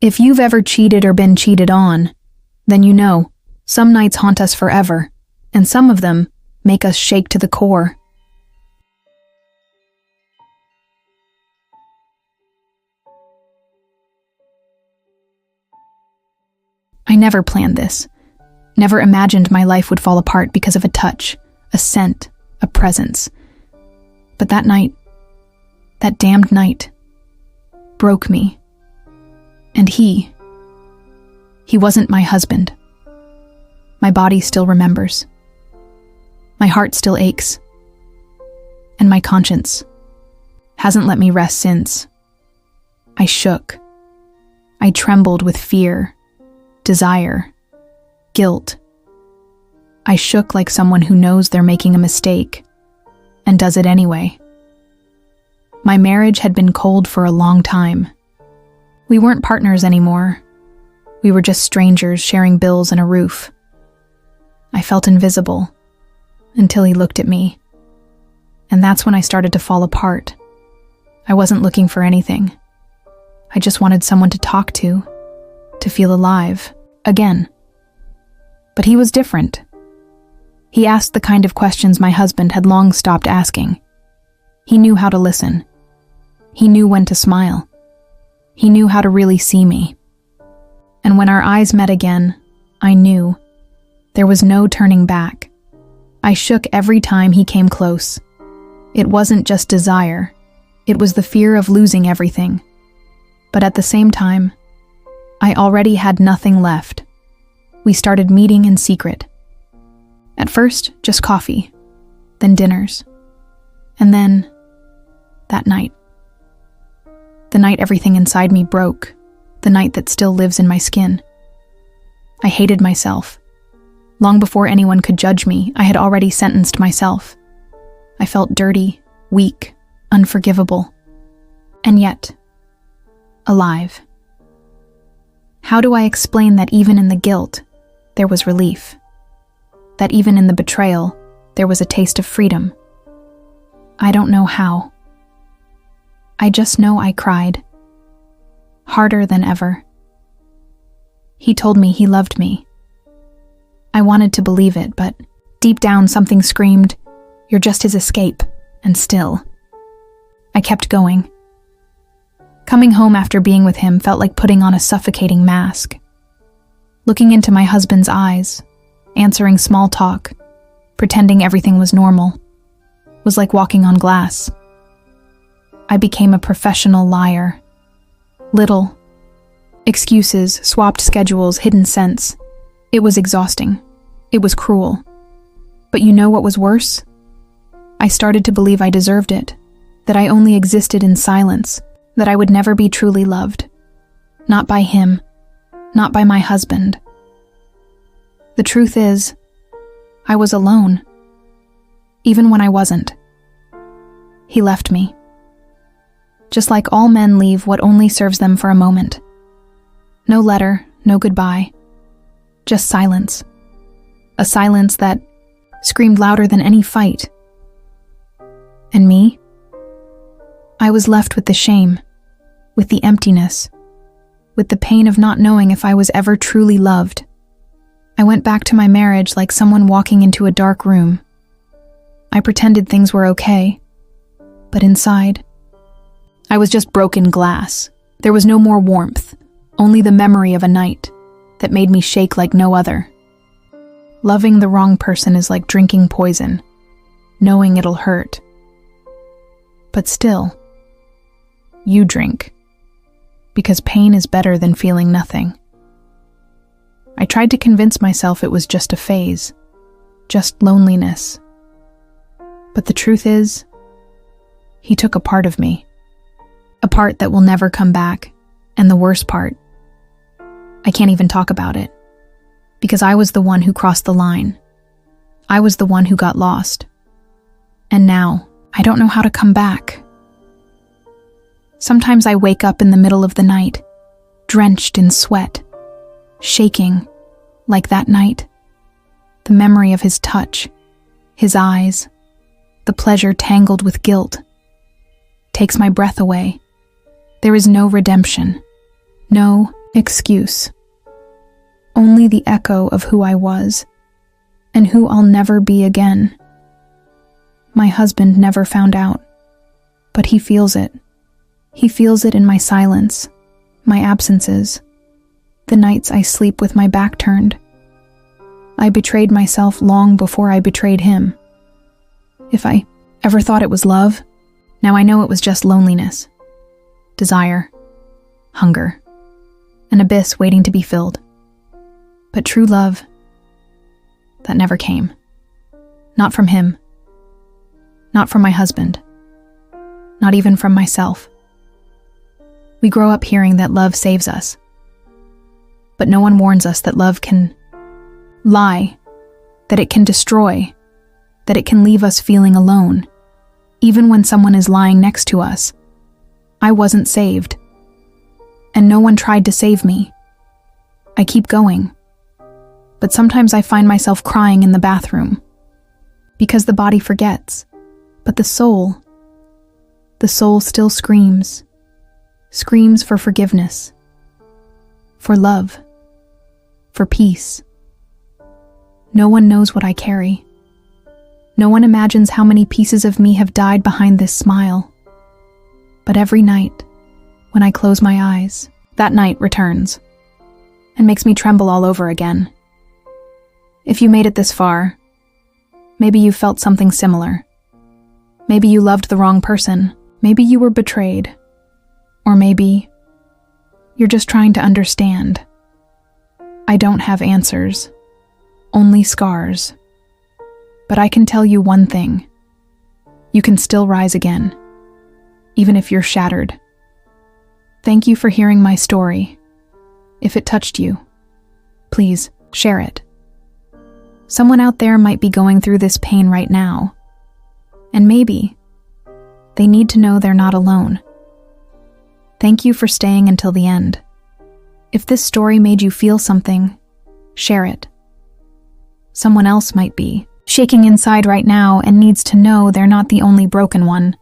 If you've ever cheated or been cheated on, then you know some nights haunt us forever, and some of them make us shake to the core. I never planned this, never imagined my life would fall apart because of a touch, a scent, a presence. But that night, that damned night, broke me. And he wasn't my husband. My body still remembers. My heart still aches. And my conscience hasn't let me rest since. I shook. I trembled with fear, desire, guilt. I shook like someone who knows they're making a mistake and does it anyway. My marriage had been cold for a long time. We weren't partners anymore. We were just strangers sharing bills and a roof. I felt invisible until he looked at me. And that's when I started to fall apart. I wasn't looking for anything. I just wanted someone to talk to feel alive again. But he was different. He asked the kind of questions my husband had long stopped asking. He knew how to listen. He knew when to smile. He knew how to really see me. And when our eyes met again, I knew there was no turning back. I shook every time he came close. It wasn't just desire. It was the fear of losing everything. But at the same time, I already had nothing left. We started meeting in secret. At first, just coffee, then dinners, and then that night. The night everything inside me broke, the night that still lives in my skin. I hated myself. Long before anyone could judge me, I had already sentenced myself. I felt dirty, weak, unforgivable, and yet, alive. How do I explain that even in the guilt, there was relief? That even in the betrayal, there was a taste of freedom? I don't know how. I just know I cried. Harder than ever. He told me he loved me. I wanted to believe it, but deep down something screamed, "You're just his escape," and still. I kept going. Coming home after being with him felt like putting on a suffocating mask. Looking into my husband's eyes, answering small talk, pretending everything was normal, was like walking on glass. I became a professional liar. Little. Excuses, swapped schedules, hidden scents. It was exhausting. It was cruel. But you know what was worse? I started to believe I deserved it, that I only existed in silence, that I would never be truly loved. Not by him, not by my husband. The truth is, I was alone. Even when I wasn't. He left me. Just like all men leave what only serves them for a moment. No letter, no goodbye. Just silence. A silence that screamed louder than any fight. And me? I was left with the shame, with the emptiness, with the pain of not knowing if I was ever truly loved. I went back to my marriage like someone walking into a dark room. I pretended things were okay, but inside, I was just broken glass. There was no more warmth, only the memory of a night that made me shake like no other. Loving the wrong person is like drinking poison, knowing it'll hurt. But still, you drink, because pain is better than feeling nothing. I tried to convince myself it was just a phase, just loneliness. But the truth is, he took a part of me. A part that will never come back, and the worst part, I can't even talk about it, because I was the one who crossed the line. I was the one who got lost. And now, I don't know how to come back. Sometimes I wake up in the middle of the night, drenched in sweat, shaking, like that night. The memory of his touch, his eyes, the pleasure tangled with guilt, takes my breath away. There is no redemption, no excuse. Only the echo of who I was, and who I'll never be again. My husband never found out, but he feels it. He feels it in my silence, my absences, the nights I sleep with my back turned. I betrayed myself long before I betrayed him. If I ever thought it was love, now I know it was just loneliness, desire, hunger, an abyss waiting to be filled. But true love, that never came. Not from him. Not from my husband. Not even from myself. We grow up hearing that love saves us. But no one warns us that love can lie, that it can destroy, that it can leave us feeling alone, even when someone is lying next to us. I wasn't saved, and no one tried to save me. I keep going, but sometimes I find myself crying in the bathroom, because the body forgets, but the soul still screams for forgiveness, for love, for peace. No one knows what I carry. No one imagines how many pieces of me have died behind this smile. But every night, when I close my eyes, that night returns and makes me tremble all over again. If you made it this far, maybe you felt something similar. Maybe you loved the wrong person. Maybe you were betrayed. Or maybe you're just trying to understand. I don't have answers, only scars. But I can tell you one thing. You can still rise again, even if you're shattered. Thank you for hearing my story. If it touched you, please share it. Someone out there might be going through this pain right now, and maybe they need to know they're not alone. Thank you for staying until the end. If this story made you feel something, share it. Someone else might be shaking inside right now and needs to know they're not the only broken one.